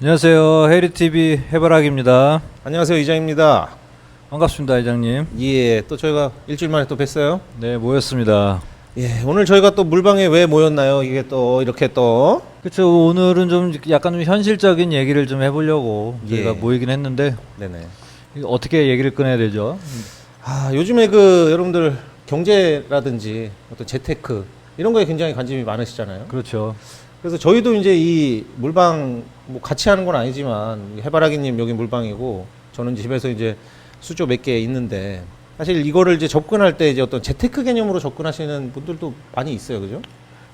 안녕하세요. 헤리TV 해바라기입니다. 안녕하세요, 이장입니다. 반갑습니다, 이장님. 예, 또 저희가 일주일 만에 또 뵀어요. 네, 모였습니다. 예, 오늘 저희가 또 물방에 왜 모였나요? 이게 또 이렇게 또 그렇죠. 오늘은 좀 약간 좀 현실적인 얘기를 좀 해보려고 저희가 예. 모이긴 했는데 네네. 이거 어떻게 얘기를 꺼내야 되죠? 요즘에 그 여러분들 경제라든지 어떤 재테크 이런 거에 굉장히 관심이 많으시잖아요. 그렇죠. 그래서 저희도 이제 이 물방 뭐 같이 하는 건 아니지만 해바라기님 여기 물방이고 저는 집에서 이제 수조 몇 개 있는데 사실 이거를 이제 접근할 때 이제 어떤 재테크 개념으로 접근하시는 분들도 많이 있어요, 그죠?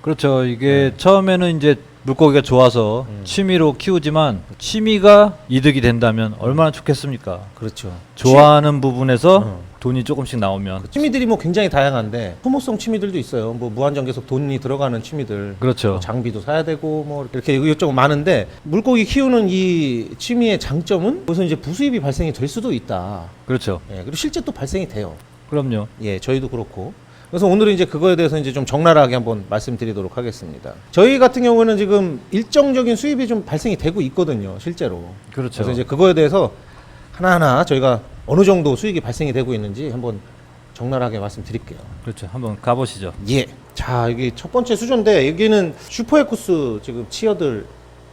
그렇죠. 이게 처음에는 이제 물고기가 좋아서 취미로 키우지만 취미가 이득이 된다면 얼마나 좋겠습니까? 그렇죠. 좋아하는 부분에서 돈이 조금씩 나오면 취미들이 뭐 굉장히 다양한데 소모성 취미들도 있어요. 뭐 무한정 계속 돈이 들어가는 취미들. 그렇죠. 뭐 장비도 사야 되고 뭐 이렇게 이것저것 많은데 물고기 키우는 이 취미의 장점은 거기서 이제 부수입이 발생이 될 수도 있다. 그렇죠. 예, 그리고 실제 또 발생이 돼요. 그럼요. 예, 저희도 그렇고. 그래서 오늘은 이제 그거에 대해서 이제 좀 적나라하게 한번 말씀드리도록 하겠습니다. 저희 같은 경우는 지금 일정적인 수입이 좀 발생이 되고 있거든요, 실제로. 그렇죠. 그래서 이제 그거에 대해서 하나하나 저희가 어느 정도 수익이 발생이 되고 있는지 한번 적나라하게 말씀드릴게요. 그렇죠. 한번 가보시죠. 예. 자, 여기 첫 번째 수조인데 여기는 슈퍼에쿠스 지금 치어들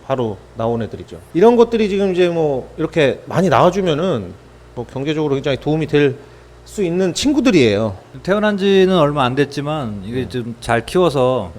바로 나온 애들이죠. 이런 것들이 지금 이제 뭐 이렇게 많이 나와주면은 뭐 경제적으로 굉장히 도움이 될 수 있는 친구들이에요. 태어난 지는 얼마 안 됐지만 이게 좀 잘 키워서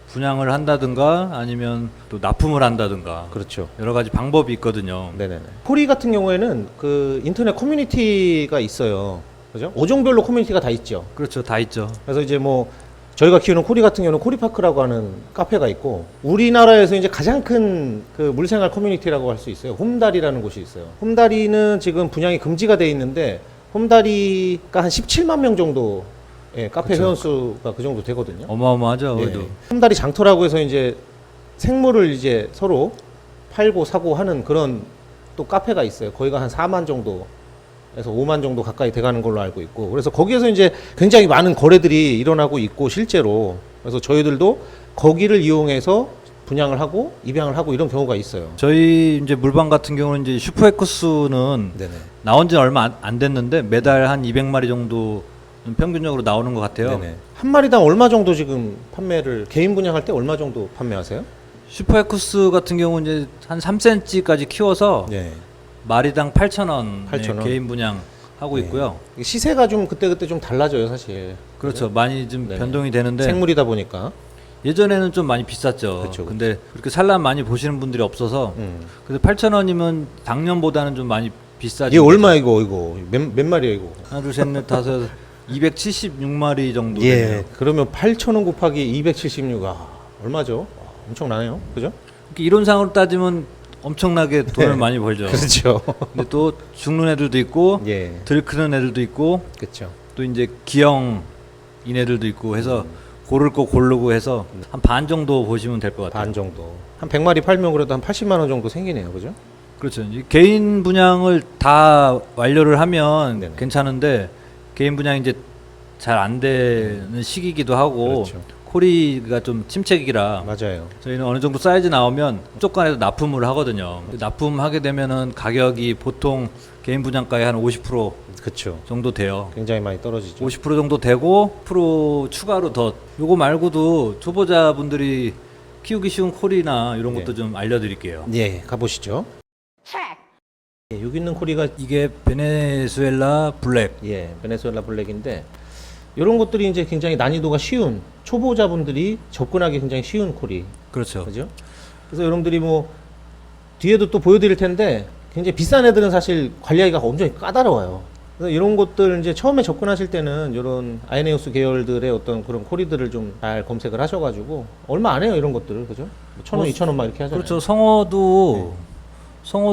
분양을 한다든가 아니면 또 납품을 한다든가 그렇죠. 여러 가지 방법이 있거든요. 네네네. 코리 같은 경우에는 그 인터넷 커뮤니티가 있어요. 그죠? 어종별로 커뮤니티가 다 있죠. 그렇죠. 다 있죠. 그래서 이제 뭐 저희가 키우는 코리 같은 경우는 코리파크라고 하는 카페가 있고 우리나라에서 이제 가장 큰 그 물생활 커뮤니티라고 할 수 있어요. 홈다리라는 곳이 있어요. 홈다리는 지금 분양이 금지가 돼 있는데 홈다리가 한 17만 명 정도 카페 그쵸. 회원수가 그 정도 되거든요. 어마어마하죠. 예. 그래도. 홈다리 장터라고 해서 이제 생물을 이제 서로 팔고 사고 하는 그런 또 카페가 있어요. 거기가 한 4만 정도 에서 5만 정도 가까이 돼가는 걸로 알고 있고 그래서 거기에서 이제 굉장히 많은 거래들이 일어나고 있고 실제로 그래서 저희들도 거기를 이용해서 분양을 하고 입양을 하고 이런 경우가 있어요. 저희 이제 물방 같은 경우는 이제 슈퍼에쿠스는 네네. 나온 지 얼마 안 됐는데 매달 한 200마리 정도 평균적으로 나오는 것 같아요. 네네. 한 마리당 얼마 정도 지금 판매를 개인 분양할 때 얼마 정도 판매하세요? 슈퍼에쿠스 같은 경우는 이제 한 3cm까지 키워서 네. 마리당 8,000원 8,000원. 개인 분양 하고 네. 있고요. 시세가 좀 그때그때 좀 달라져요, 사실. 그렇죠. 많이 좀 네. 변동이 되는데 생물이다 보니까. 예전에는 좀 많이 비쌌죠. 그쵸, 그쵸. 근데 그렇게 산란 많이 보시는 분들이 없어서 그래서 8,000원이면 작년보다는 좀 많이 비싸죠. 이게 얼마 이거 몇 마리야 이거? 하나 둘 셋 넷 다섯 276마리 정도 예. 되네요. 그러면 8,000원 곱하기 276 얼마죠? 엄청나네요. 그죠? 이렇게 이론상으로 따지면 엄청나게 돈을 네. 많이 벌죠. 그렇죠. 근데 또 죽는 애들도 있고 예. 덜 크는 애들도 있고 그렇죠. 또 이제 기형인 애들도 있고 해서 고를 거 고르고 해서 한 반 정도 보시면 될 것 같아요. 반 정도. 한 100마리 팔면 그래도 한 80만 원 정도 생기네요. 그죠? 그렇죠. 이제 개인 분양을 다 완료를 하면 네네. 괜찮은데 개인 분양이 이제 잘 안 되는 시기이기도 하고 그렇죠. 코리가 좀 침체기라 맞아요. 저희는 어느 정도 사이즈 나오면 무조건에도 납품을 하거든요. 납품하게 되면은 가격이 보통 개인 분양가의 한 50% 그렇죠. 정도 돼요. 굉장히 많이 떨어지죠. 50% 정도 되고 프로 추가로 더 요거 말고도 초보자분들이 키우기 쉬운 콜이나 이런 것도 네. 좀 알려드릴게요. 예, 가보시죠. 예, 여기 있는 코리가 이게 베네수엘라 블랙. 예, 베네수엘라 블랙인데 이런 것들이 이제 굉장히 난이도가 쉬운 초보자분들이 접근하기 굉장히 쉬운 코리. 그렇죠. 그죠? 그래서 여러분들이 뭐 뒤에도 또 보여드릴 텐데 굉장히 비싼 애들은 사실 관리하기가 엄청 까다로워요. 그래서 이런 것들 이제 처음에 접근하실 때는 이런 아이네우스 계열들의 어떤 그런 코리들을 좀 잘 검색을 하셔가지고 얼마 안 해요 이런 것들을 그죠? 1,000원, 2,000원 막 이렇게 하잖아요. 그렇죠. 성어도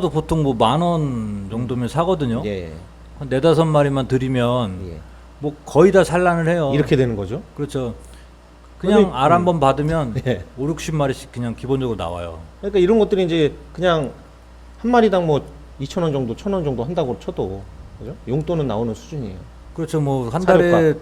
보통 뭐 10,000원 정도면 사거든요. 예, 한 4-5마리만 들이면 예. 뭐 거의 다 산란을 해요. 이렇게 되는 거죠. 그렇죠. 그냥 근데, 알 한 번 받으면 예. 5-60마리씩 그냥 기본적으로 나와요. 그러니까 이런 것들이 이제 그냥 한 마리당 뭐 2,000원 정도, 1,000원 정도 한다고 쳐도 그죠? 용돈은 나오는 수준이에요. 그렇죠. 뭐 한 사료값. 달에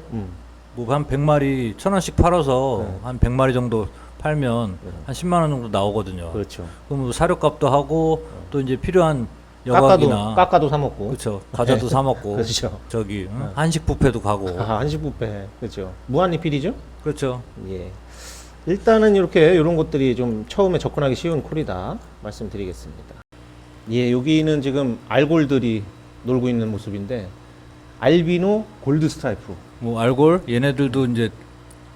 뭐 한 100마리 1,000원씩 팔아서 네. 한 100마리 정도 팔면 한 10만 원 정도 나오거든요. 그렇죠. 그럼 뭐 사료값도 하고 또 이제 필요한 깎아도 여각이나 깎아도 사 먹고. 그렇죠. 과자도 사 먹고 그렇죠. 저기 한식 뷔페도 가고 아, 한식 뷔페. 그렇죠. 무한 리필이죠? 그렇죠. 예. 일단은 이렇게 이런 것들이 좀 처음에 접근하기 쉬운 콜이다 말씀드리겠습니다. 예, 여기는 지금 알골들이 놀고 있는 모습인데 알비노 골드 스트라이프. 뭐 알골 얘네들도 이제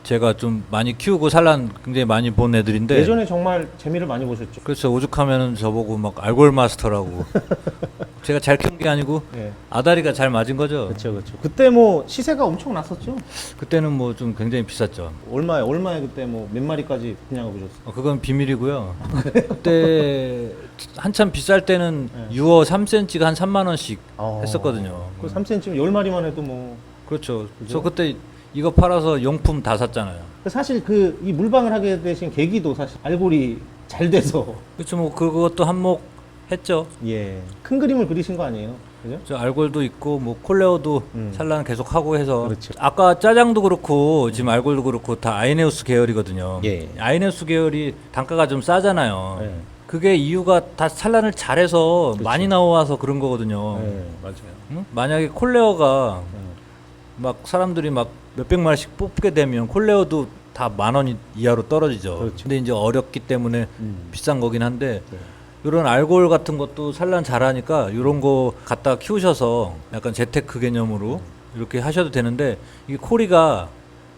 제가 좀 많이 키우고 산란 굉장히 많이 본 애들인데 예전에 정말 재미를 많이 보셨죠? 그렇죠. 오죽하면은 저보고 막 알골 마스터라고 제가 잘 키운 게 아니고 예. 아다리가 잘 맞은 거죠. 그렇죠, 그렇죠. 그때 뭐 시세가 엄청 났었죠. 그때는 뭐 좀 굉장히 비쌌죠. 얼마에 그때 뭐 몇 마리까지 분양해 보셨어요? 그건 비밀이고요. 그때 한참 비쌀 때는 네. 6어 3cm가 한 3만 원씩 아. 했었거든요. 그 3cm 10마리만 해도 뭐 그렇죠. 그죠? 저 그때 이거 팔아서 용품 다 샀잖아요. 사실 그 이 물방을 하게 되신 계기도 사실 알골이 잘 돼서 그렇죠. 뭐 그것도 한몫 했죠. 예. 큰 그림을 그리신 거 아니에요? 그죠? 저 알골도 있고 뭐 콜레오도 산란 계속 하고 해서 그렇죠. 아까 짜장도 그렇고 지금 알골도 그렇고 다 아이네우스 계열이거든요. 예. 아이네우스 계열이 단가가 좀 싸잖아요. 예. 그게 이유가 다 산란을 잘해서 그렇죠. 많이 나와서 그런 거거든요. 예, 맞아요. 응? 만약에 콜레오가 예. 막 사람들이 막 몇백 마리씩 뽑게 되면 콜레오도 다 10,000원 이하로 떨어지죠. 그렇죠. 근데 이제 어렵기 때문에 비싼 거긴 한데 네. 이런 알골 같은 것도 산란 잘하니까 이런 거 갖다 키우셔서 약간 재테크 개념으로 이렇게 하셔도 되는데 이게 코리가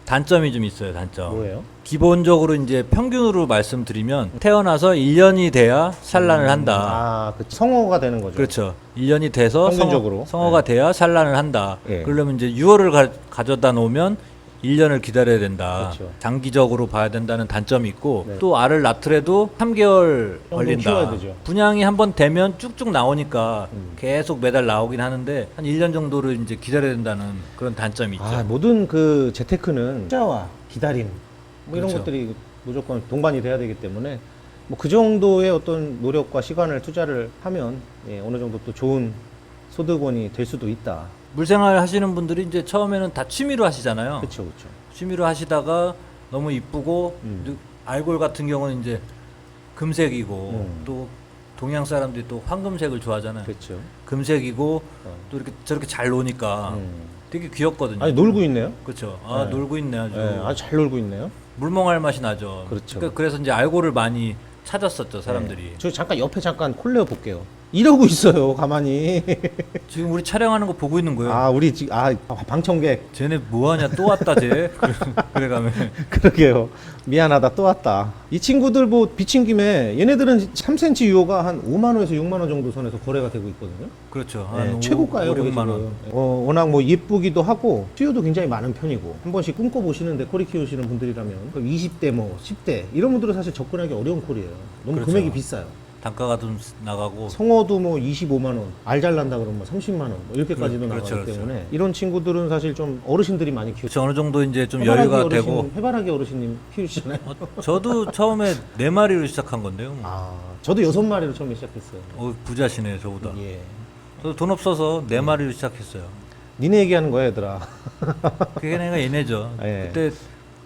단점이 좀 있어요. 단점. 뭐예요? 기본적으로 이제 평균으로 말씀드리면 태어나서 1년이 돼야 산란을 한다. 아, 그 성어가 되는 거죠. 그렇죠. 1년이 돼서 평균적으로. 성어가 돼야 산란을 한다. 예. 그러려면 이제 6월을 가져다 놓으면 1년을 기다려야 된다. 그렇죠. 장기적으로 봐야 된다는 단점이 있고 네. 또 알을 낳더라도 3개월 정도 걸린다. 키워야 되죠. 분양이 한번 되면 쭉쭉 나오니까 음. 계속 매달 나오긴 하는데 한 1년 정도를 이제 기다려야 된다는 그런 단점이 있죠. 아, 모든 그 재테크는 투자와 기다림 뭐 이런 그렇죠. 것들이 무조건 동반이 돼야 되기 때문에 뭐 그 정도의 어떤 노력과 시간을 투자를 하면 예, 어느 정도 또 좋은 소득원이 될 수도 있다. 물생활 하시는 분들이 이제 처음에는 다 취미로 하시잖아요. 그렇죠, 그렇죠. 취미로 하시다가 너무 이쁘고 알골 같은 경우는 이제 금색이고 또 동양 사람들이 또 황금색을 좋아하잖아요. 그렇죠. 금색이고 또 이렇게 저렇게 잘 노니까 되게 귀엽거든요. 아니 놀고 있네요. 그렇죠. 아 네. 놀고 있네 아주. 예, 아주 잘 놀고 있네요. 물멍할 맛이 나죠. 그렇죠. 그러니까 그래서 이제 알골을 많이 찾았었죠 사람들이. 네. 저 잠깐 옆에 잠깐 콜레오 볼게요. 이러고 있어요, 가만히. 지금 우리 촬영하는 거 보고 있는 거예요. 아, 우리 지금 방청객. 쟤네 뭐하냐 또 왔다 쟤. 그래가면 그러게요. 미안하다 또 왔다. 이 친구들 뭐 비친 김에 얘네들은 3cm 유효가 한 5만 원에서 6만 원 정도 선에서 거래가 되고 있거든요. 그렇죠. 네, 한 최고가예요. 5, 그게 6만 원. 지금. 워낙 뭐 예쁘기도 하고 수요도 굉장히 많은 편이고 한 번씩 꿈꿔 보시는데 코리 키우시는 분들이라면 20대 뭐 10대 이런 분들은 사실 접근하기 어려운 콜이에요. 너무 그렇죠. 금액이 비싸요. 단가가 좀 나가고. 성어도 뭐 25만 원, 알 잘 난다 그러면 30만 원, 뭐 이렇게까지도 그렇죠, 나가기 그렇죠. 때문에 이런 친구들은 사실 좀 어르신들이 많이 키우죠. 그렇죠. 어느 정도 이제 좀 여유가 되고. 해바라기 어르신님 키우시잖아요. 저도 처음에 4마리로 시작한 건데요. 아, 저도 6마리로 처음에 시작했어요. 부자시네 저보다. 예. 저도 돈 없어서 4마리로 시작했어요. 니네 얘기하는 거야, 얘들아. 그게 내가 얘네죠. 예. 그때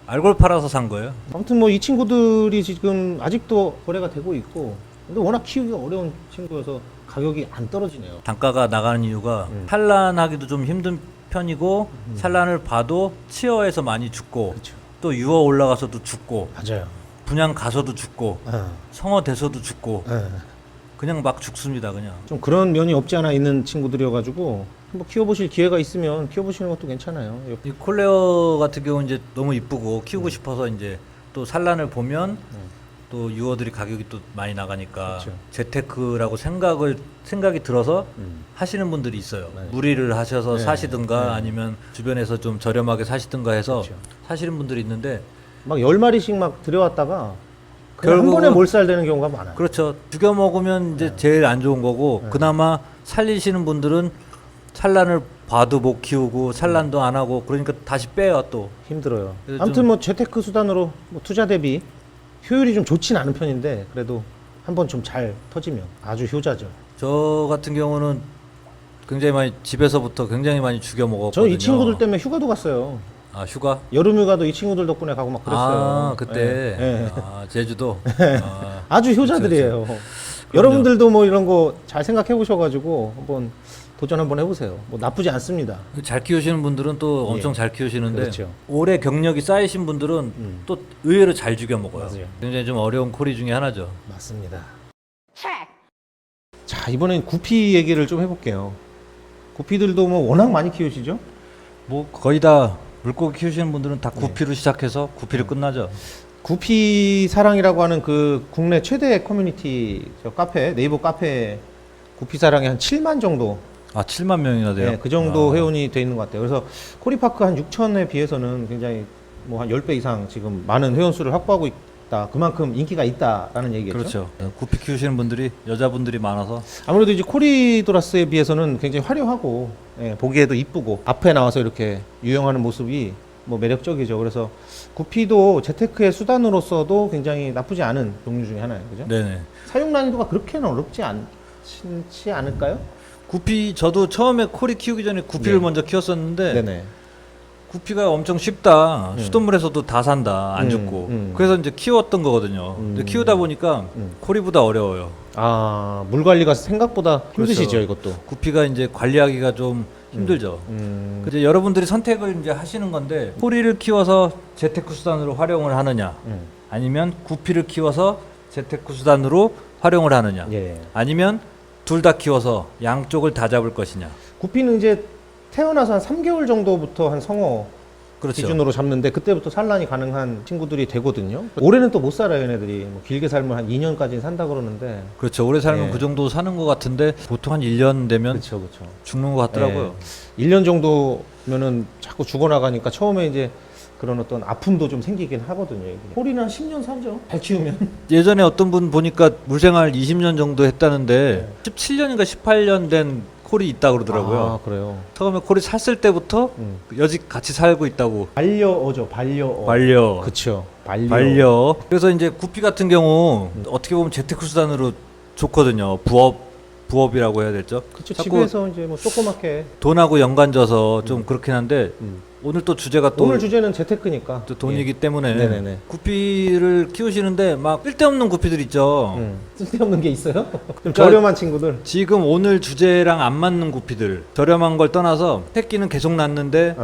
알골 팔아서 산 거예요. 아무튼 뭐 이 친구들이 지금 아직도 거래가 되고 있고, 근데 워낙 키우기가 어려운 친구여서 가격이 안 떨어지네요. 단가가 나가는 이유가 산란하기도 좀 힘든 편이고 산란을 봐도 치어에서 많이 죽고 그렇죠. 또 유어 올라가서도 죽고 맞아요. 분양 가서도 죽고 성어 돼서도 죽고 예. 그냥 막 죽습니다 그냥. 좀 그런 면이 없지 않아 있는 친구들이어가지고 한번 키워보실 기회가 있으면 키워보시는 것도 괜찮아요. 이 콜레어 같은 경우는 이제 너무 이쁘고 키우고 싶어서 이제 또 산란을 보면 또 유어들이 가격이 또 많이 나가니까 그렇죠. 재테크라고 생각이 들어서 하시는 분들이 있어요. 네. 무리를 하셔서 네. 사시든가 네. 아니면 주변에서 좀 저렴하게 사시든가 해서 그렇죠. 사시는 분들이 있는데 막 10마리씩 막 들여왔다가 그냥 한 결국은- 번에 몰살되는 경우가 많아요. 그렇죠. 죽여 먹으면 이제 제일 안 좋은 거고 네. 그나마 살리시는 분들은 산란을 봐도 못 키우고 산란도 안 하고 그러니까 다시 빼요 또. 힘들어요. 그래서 아무튼 좀- 뭐 재테크 수단으로 뭐 투자 대비 효율이 좀 좋진 않은 편인데 그래도 한번 좀 잘 터지면 아주 효자죠. 저 같은 경우는 굉장히 많이 집에서부터 굉장히 많이 죽여 먹었거든요. 저 이 친구들 때문에 휴가도 갔어요. 아 휴가? 여름휴가도 이 친구들 덕분에 가고 막 그랬어요. 아 그때 예, 예. 아, 제주도. 아, 아주 효자들이에요. 여러분들도 뭐 이런 거 잘 생각해 보셔가지고 한번 도전 한번 해보세요. 뭐 나쁘지 않습니다. 잘 키우시는 분들은 또 엄청 예. 잘 키우시는데 그렇죠. 오래 경력이 쌓이신 분들은 또 의외로 잘 죽여 먹어요. 맞아요. 굉장히 좀 어려운 코리 중에 하나죠. 맞습니다. 자, 이번엔 구피 얘기를 좀 해볼게요. 구피들도 뭐 워낙 많이 키우시죠? 뭐 거의 다 물고기 키우시는 분들은 다 구피로 시작해서 구피로 끝나죠. 구피 사랑이라고 하는 그 국내 최대 커뮤니티 저 카페, 네이버 카페 구피 사랑이 한 7만 정도, 아 7만 명이나 돼요? 네, 그 정도 아, 회원이 돼 있는 것 같아요. 그래서 코리파크 한 6천에 비해서는 굉장히 뭐 한 10배 이상 지금 많은 회원 수를 확보하고 있다. 그만큼 인기가 있다라는 얘기겠죠. 그렇죠. 구피 키우시는 분들이 여자분들이 많아서 아무래도 이제 코리도라스에 비해서는 굉장히 화려하고 예, 보기에도 이쁘고 앞에 나와서 이렇게 유영하는 모습이 뭐 매력적이죠. 그래서 구피도 재테크의 수단으로서도 굉장히 나쁘지 않은 종류 중에 하나예요. 그죠? 네네. 사용 난이도가 그렇게는 어렵지 않지 않을까요? 구피 저도 처음에 코리 키우기 전에 구피를 네. 먼저 키웠었는데 네네. 구피가 엄청 쉽다. 수돗물에서도 다 산다. 안 음, 죽고. 음. 그래서 이제 키웠던 거거든요. 근데 키우다 보니까 코리보다 어려워요. 아, 물 관리가 생각보다 힘드시죠, 그렇죠. 이것도. 구피가 이제 관리하기가 좀 힘들죠. 이제 여러분들이 선택을 이제 하시는 건데 코리를 키워서 재테크 수단으로 활용을 하느냐, 아니면 구피를 키워서 재테크 수단으로 활용을 하느냐, 예. 아니면 둘 다 키워서 양쪽을 다 잡을 것이냐. 구피는 이제 태어나서 한 3개월 정도부터 한 성어 그렇죠. 기준으로 잡는데 그때부터 산란이 가능한 친구들이 되거든요. 올해는 또 못 살아요, 얘네들이. 뭐 길게 살면 한 2년까지 산다 그러는데. 그렇죠. 오래 살면 예. 그 정도 사는 것 같은데 보통 한 1년 되면 그렇죠, 그렇죠. 죽는 것 같더라고요. 1년 정도면은 자꾸 죽어나가니까 처음에 이제 그런 어떤 아픔도 좀 생기긴 하거든요. 이게. 코리는 한 10년 살죠. 잘 키우면. 예전에 어떤 분 보니까 물생활 20년 정도 했다는데 17년인가 18년 된 콜이 있다 그러더라고요. 아, 그래요. 처음에 콜이 샀을 때부터 여직 같이 살고 있다고. 반려어죠, 반려어. 반려. 그쵸. 반려. 그래서 이제 구피 같은 경우 어떻게 보면 재테크 수단으로 좋거든요. 부업이라고 해야 될죠. 그쵸. 자꾸 집에서 이제 뭐 조그맣게. 돈하고 연관져서 좀 그렇긴 한데 오늘 또 주제가 또 오늘 주제는 재테크니까. 또 돈이기 때문에 네네네. 구피를 키우시는데 막 쓸데없는 구피들 있죠. 쓸데없는 게 있어요? 좀 그러니까 저렴한 친구들. 지금 오늘 주제랑 안 맞는 구피들 저렴한 걸 떠나서 새끼는 계속 낳는데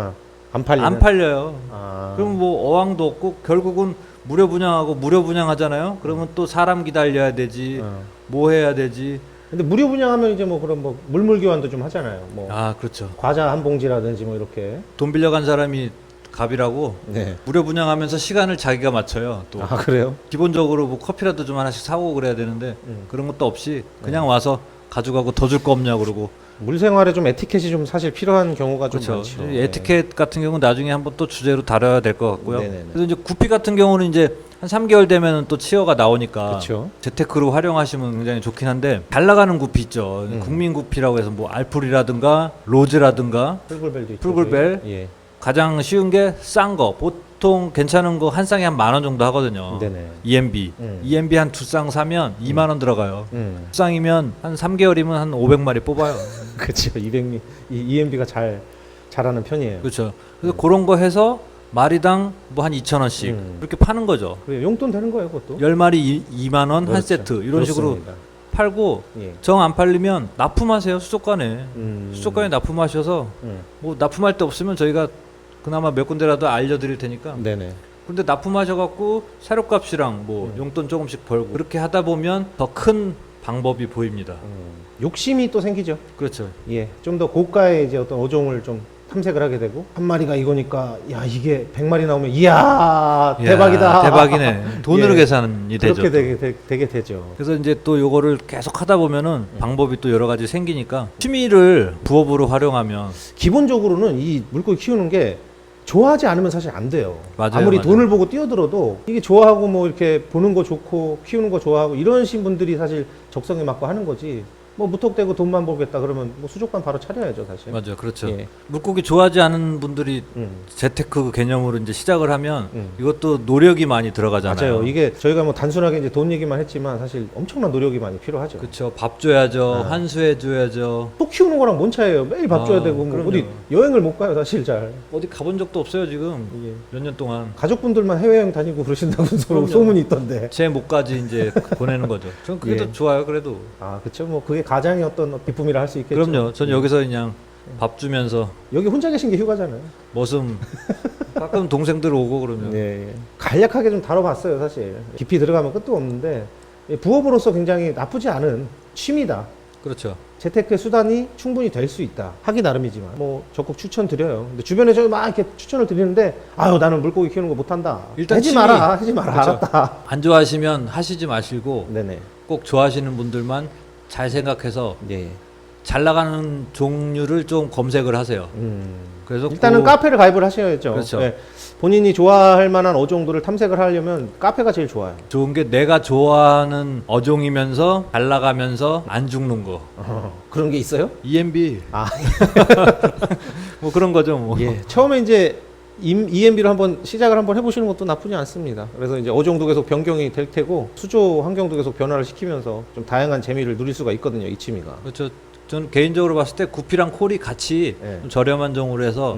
안 팔리는. 안 팔려요. 아. 그럼 뭐 어항도 없고 결국은 무료 분양하고 무료 분양하잖아요. 그러면 또 사람 기다려야 되지. 뭐 해야 되지. 근데 무료 분양하면 이제 뭐 그런 뭐 물물 교환도 좀 하잖아요. 뭐 아 그렇죠. 과자 한 봉지라든지 뭐 이렇게. 돈 빌려간 사람이 갑이라고 네. 무료 분양하면서 시간을 자기가 맞춰요. 또 아, 그래요? 기본적으로 뭐 커피라도 좀 하나씩 사고 그래야 되는데 그런 것도 없이 그냥 와서 가져가고 더 줄 거 없냐 그러고. 물 생활에 좀 에티켓이 좀 사실 필요한 경우가 좀 그렇죠. 많죠. 에티켓 같은 경우는 나중에 한번 또 주제로 다뤄야 될 것 같고요. 네네네. 그래서 이제 구피 같은 경우는 이제 한 3개월 되면 또 치어가 나오니까 그렇죠. 재테크로 활용하시면 굉장히 좋긴 한데 잘 나가는 구피 있죠. 국민 구피라고 해서 뭐 알풀이라든가 로즈라든가 풀글벨도 있죠. 풀글벨. 예. 가장 쉬운 게 싼 거. 보통 괜찮은 거 한 쌍에 한 10,000원 정도 하거든요. 네네. EMB. 음. EMB 한 두 쌍 사면 2만 원 들어가요. 음. 두 쌍이면 한 3개월이면 한 500마리 뽑아요. 그렇죠. 200이 EMB가 잘하는 편이에요. 그렇죠. 그래서 그런 거 해서 마리당 뭐 한 2,000원씩 이렇게 파는 거죠. 그래 용돈 되는 거예요, 그것도. 10마리 2만 원 한 그렇죠. 세트 이런 식으로 그렇습니다. 팔고 예. 정 안 팔리면 납품하세요. 수족관에. 음. 수족관에 납품하셔서 뭐 납품할 데 없으면 저희가 그나마 몇 군데라도 알려드릴 테니까. 네네. 근데 납품하셔갖고 사료값이랑 뭐 용돈 조금씩 벌고 그렇게 하다 보면 더 큰 방법이 보입니다. 욕심이 또 생기죠. 그렇죠. 예. 좀 더 고가의 이제 어떤 어종을 좀 탐색을 하게 되고 한 마리가 이거니까 야 이게 100마리 나오면 이야 대박이다. 이야, 대박이네. 돈으로 예. 계산이 되죠. 그렇게 되게 되죠. 그래서 이제 또 요거를 계속 하다 보면은 방법이 또 여러 가지 생기니까 취미를 부업으로 활용하면 기본적으로는 이 물고기 키우는 게 좋아하지 않으면 사실 안 돼요. 맞아요, 아무리 맞아요. 돈을 보고 뛰어들어도 이게 좋아하고 뭐 이렇게 보는 거 좋고 키우는 거 좋아하고 이러신 분들이 사실 적성에 맞고 하는 거지. 뭐 무턱대고 돈만 벌겠다 그러면 뭐 수족관 바로 차려야죠 사실. 맞아요, 그렇죠. 예. 물고기 좋아하지 않은 분들이 재테크 개념으로 이제 시작을 하면 이것도 노력이 많이 들어가잖아요. 맞아요. 이게 저희가 뭐 단순하게 이제 돈 얘기만 했지만 사실 엄청난 노력이 많이 필요하죠. 그렇죠. 밥 줘야죠, 환수해 줘야죠. 또 키우는 거랑 뭔 차이예요? 매일 밥 줘야 되고 뭐 그럼요. 어디 여행을 못 가요 사실 잘. 어디 가본 적도 없어요 지금 예. 몇 년 동안. 가족분들만 해외여행 다니고 그러신다고 그럼요. 소문이 있던데. 제 목까지 이제 보내는 거죠. 전 그래도 예. 좋아요, 그래도. 아 그렇죠. 뭐 그게 가장의 어떤 기쁨이라 할 수 있겠죠. 그럼요. 전 여기서 그냥 밥 주면서 여기 혼자 계신 게 휴가잖아요. 머슴 가끔 동생들 오고 그러면. 예. 간략하게 좀 다뤄봤어요 사실. 깊이 들어가면 끝도 없는데 부업으로서 굉장히 나쁘지 않은 취미다. 그렇죠. 재테크의 수단이 충분히 될 수 있다. 하기 나름이지만 뭐 적극 추천드려요. 근데 주변에 저 막 이렇게 추천을 드리는데 아유 나는 물고기 키우는 거 못한다. 일단 하지 취미. 마라. 하지 마라. 그렇죠. 알았다. 안 좋아하시면 하시지 마시고 네네. 꼭 좋아하시는 분들만 잘 생각해서 예. 잘 나가는 종류를 좀 검색을 하세요. 그래서 일단은 카페를 가입을 하셔야죠. 그렇죠. 예. 본인이 좋아할 만한 어종들을 탐색을 하려면 카페가 제일 좋아요. 좋은 게 내가 좋아하는 어종이면서 잘 나가면서 안 죽는 거. 그런 게 있어요? EMB 아, 뭐 그런 거죠. 뭐. 예. 처음에 이제 EMB로 한번 시작을 한번 해보시는 것도 나쁘지 않습니다. 그래서 이제 어종도 계속 변경이 될 테고 수조 환경도 계속 변화를 시키면서 좀 다양한 재미를 누릴 수가 있거든요. 이 취미가. 그렇죠. 전 개인적으로 봤을 때 구피랑 콜이 같이 예. 좀 저렴한 종으로 해서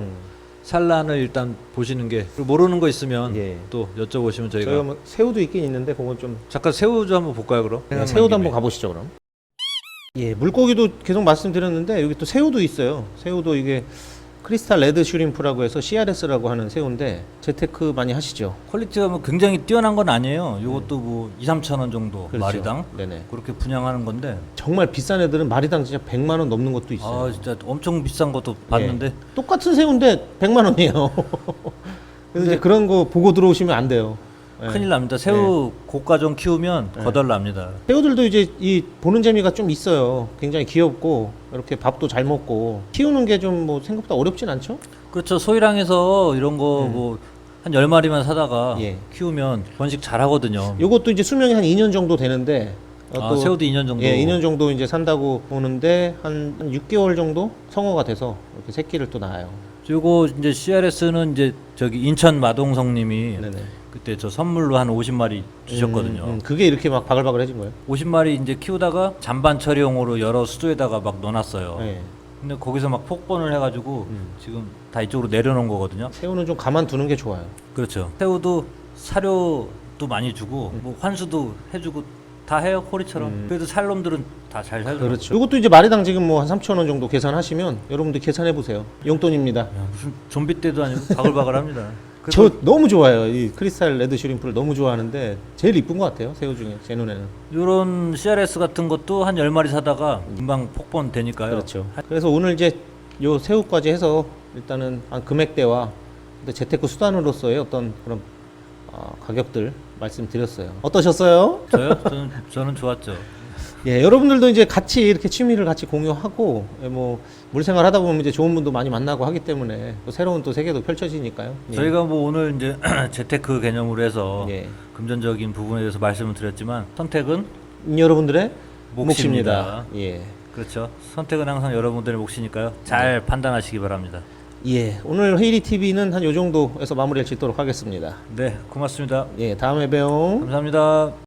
산란을 일단 보시는 게, 그리고 모르는 거 있으면 예. 또 여쭤보시면 저희가 저희가 뭐 새우도 있긴 있는데 그건 좀 잠깐 새우주 한번 볼까요, 그럼? 네, 새우도 한번 가보시죠 그럼. 예, 물고기도 계속 말씀드렸는데 여기 또 새우도 있어요. 새우도 이게 크리스탈 레드 슈림프라고 해서 CRS라고 하는 새우인데 재테크 많이 하시죠? 퀄리티가 뭐 굉장히 뛰어난 건 아니에요. 이것도 뭐 2, 3천 원 정도 그렇죠. 마리당 네네. 그렇게 분양하는 건데, 정말 비싼 애들은 마리당 진짜 100만 원 넘는 것도 있어요. 아 진짜 엄청 비싼 것도 봤는데. 예. 똑같은 새우인데 100만 원이에요. 그래서 이제 그런 거 보고 들어오시면 안 돼요. 예. 큰일 납니다. 새우 고가종 키우면 거덜납니다. 새우들도 이제 이 보는 재미가 좀 있어요. 굉장히 귀엽고 이렇게 밥도 잘 먹고 키우는 게 좀 뭐 생각보다 어렵진 않죠? 그렇죠. 소일항에서 이런 거 뭐 한 10마리만 사다가 예. 키우면 번식 잘 하거든요. 요것도 이제 수명이 한 2년 정도 되는데 아, 새우도 2년 정도. 예, 2년 정도 이제 산다고 보는데 한 6개월 정도 성어가 돼서 이렇게 새끼를 또 낳아요. 요거 이제 CRS는 이제 저기 인천 마동성님이 네네. 그때 저 선물로 한 50마리 주셨거든요. 그게 이렇게 막 바글바글해진 거예요? 50마리 이제 키우다가 잔반 처리용으로 여러 수조에다가 막 넣어놨어요. 예. 근데 거기서 막 폭번을 해가지고 지금 다 이쪽으로 내려놓은 거거든요. 새우는 좀 가만두는 게 좋아요. 그렇죠. 새우도 사료도 많이 주고 뭐 환수도 해주고 다 해요, 코리처럼. 그래도 살 놈들은 다 잘 살죠. 그렇죠. 이것도 이제 마리당 지금 뭐 한 3,000원 정도 계산하시면 여러분들 계산해 보세요. 용돈입니다. 야, 무슨 좀비 때도 아니고 바글바글합니다. 저 너무 좋아요. 이 크리스탈 레드 슈림프를 너무 좋아하는데 제일 이쁜 것 같아요. 새우 중에 제 눈에는. 이런 CRS 같은 것도 한 10마리 사다가 금방 폭번 되니까요. 그렇죠. 그래서 오늘 이제 요 새우까지 해서 일단은 한 금액대와 재테크 수단으로서의 어떤 그런 가격들 말씀드렸어요. 어떠셨어요? 저요? 저는 좋았죠. 예, 여러분들도 이제 같이 이렇게 취미를 같이 공유하고 뭐 물생활 하다 보면 이제 좋은 분도 많이 만나고 하기 때문에 또 새로운 또 세계도 펼쳐지니까요. 예. 저희가 뭐 오늘 이제 재테크 개념으로 해서 예. 금전적인 부분에 대해서 말씀을 드렸지만 선택은 여러분들의 몫입니다. 예. 그렇죠. 선택은 항상 여러분들의 몫이니까요. 잘 판단하시기 바랍니다. 예. 오늘 헤이리 TV는 한 요 정도에서 마무리를 짓도록 하겠습니다. 네, 고맙습니다. 예, 다음에 봬요. 감사합니다.